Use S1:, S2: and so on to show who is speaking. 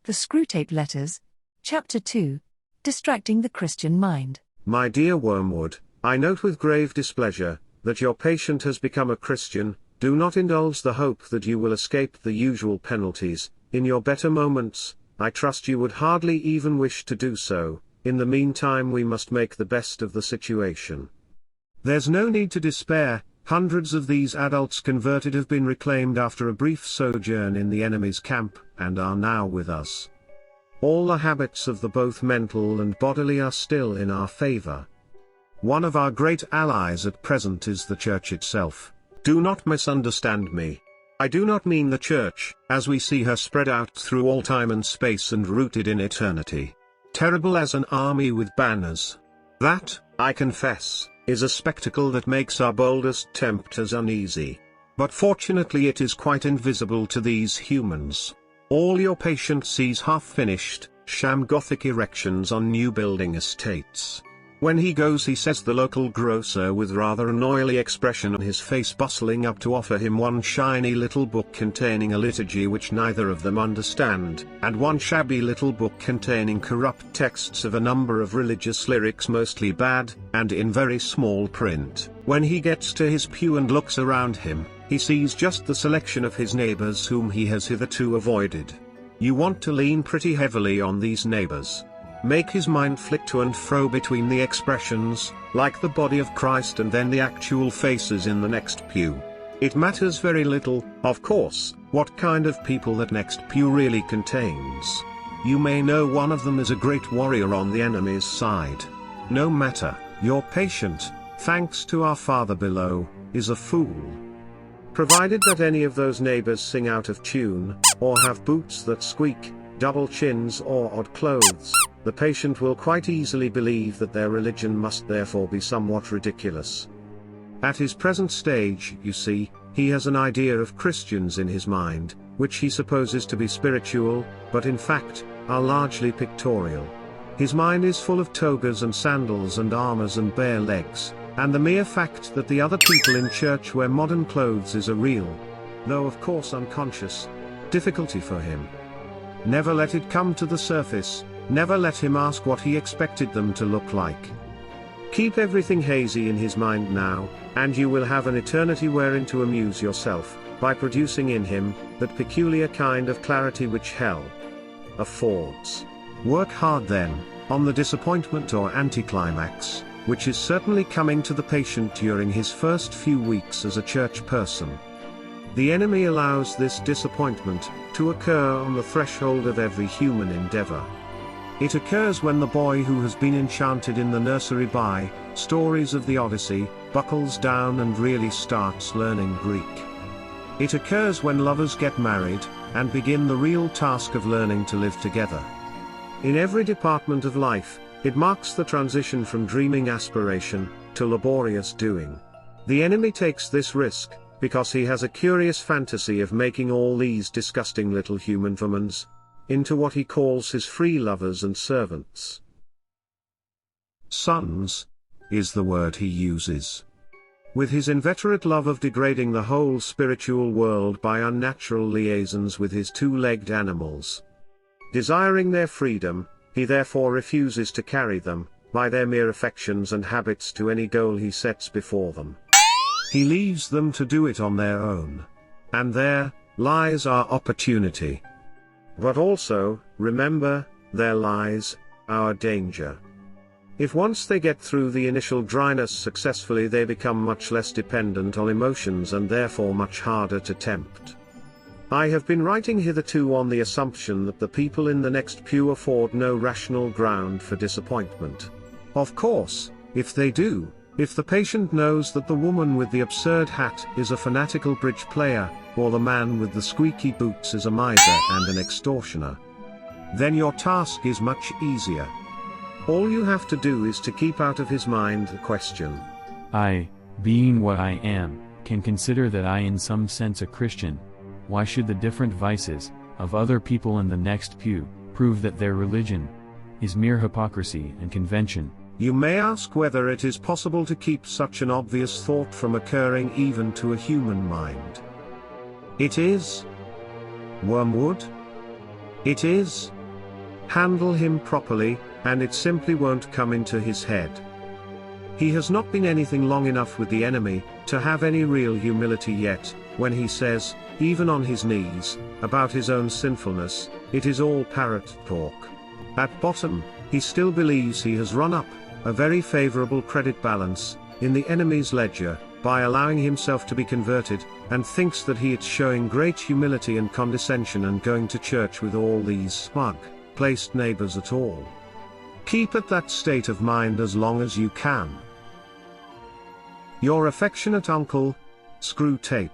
S1: The Screwtape Letters, Chapter 2, Distracting the Christian Mind.
S2: My dear Wormwood, I note with grave displeasure that your patient has become a Christian. Do not indulge the hope that you will escape the usual penalties. In your better moments, I trust you would hardly even wish to do so. In the meantime, we must make the best of the situation. There's no need to despair. Hundreds of these adults converted have been reclaimed after a brief sojourn in the enemy's camp, and are now with us. All the habits of the both mental and bodily are still in our favor. One of our great allies at present is the Church itself. Do not misunderstand me. I do not mean the Church, as we see her spread out through all time and space and rooted in eternity. Terrible as an army with banners. That, I confess, is a spectacle that makes our boldest tempters uneasy. But fortunately it is quite invisible to these humans. All your patient sees half-finished, sham Gothic erections on new building estates. When he goes, he says the local grocer with rather an oily expression on his face, bustling up to offer him one shiny little book containing a liturgy which neither of them understand, and one shabby little book containing corrupt texts of a number of religious lyrics, mostly bad, and in very small print. When he gets to his pew and looks around him, he sees just the selection of his neighbors whom he has hitherto avoided. You want to lean pretty heavily on these neighbors. Make his mind flick to and fro between the expressions, like the body of Christ, and then the actual faces in the next pew. It matters very little, of course, what kind of people that next pew really contains. You may know one of them is a great warrior on the enemy's side. No matter, your patient, thanks to our Father below, is a fool. Provided that any of those neighbors sing out of tune, or have boots that squeak, double chins or odd clothes, the patient will quite easily believe that their religion must therefore be somewhat ridiculous. At his present stage, you see, he has an idea of Christians in his mind, which he supposes to be spiritual, but in fact, are largely pictorial. His mind is full of togas and sandals and armors and bare legs, and the mere fact that the other people in church wear modern clothes is a real, though of course unconscious, difficulty for him. Never let it come to the surface. Never let him ask what he expected them to look like. Keep everything hazy in his mind now, and you will have an eternity wherein to amuse yourself, by producing in him that peculiar kind of clarity which hell affords. Work hard then, on the disappointment or anticlimax, which is certainly coming to the patient during his first few weeks as a church person. The enemy allows this disappointment to occur on the threshold of every human endeavor. It occurs when the boy who has been enchanted in the nursery by stories of the Odyssey, buckles down and really starts learning Greek. It occurs when lovers get married, and begin the real task of learning to live together. In every department of life, it marks the transition from dreaming aspiration to laborious doing. The enemy takes this risk, because he has a curious fantasy of making all these disgusting little human vermins into what he calls his free lovers and servants. Sons is the word he uses. With his inveterate love of degrading the whole spiritual world by unnatural liaisons with his two-legged animals. Desiring their freedom, he therefore refuses to carry them, by their mere affections and habits, to any goal he sets before them. He leaves them to do it on their own. And there lies our opportunity. But also, remember, there lies our danger. If once they get through the initial dryness successfully, they become much less dependent on emotions and therefore much harder to tempt. I have been writing hitherto on the assumption that the people in the next pew afford no rational ground for disappointment. Of course, if they do, if the patient knows that the woman with the absurd hat is a fanatical bridge player, or the man with the squeaky boots is a miser and an extortioner, then your task is much easier. All you have to do is to keep out of his mind the question.
S3: I, being what I am, can consider that I in some sense a Christian. Why should the different vices of other people in the next pew prove that their religion is mere hypocrisy and convention?
S2: You may ask whether it is possible to keep such an obvious thought from occurring even to a human mind. It is. Wormwood? It is. Handle him properly, and it simply won't come into his head. He has not been anything long enough with the enemy to have any real humility yet. When he says, even on his knees, about his own sinfulness, it is all parrot talk. At bottom, he still believes he has run up a very favorable credit balance in the enemy's ledger by allowing himself to be converted, and thinks that he is showing great humility and condescension and going to church with all these smug-placed neighbors at all. Keep at that state of mind as long as you can. Your affectionate uncle, Screwtape.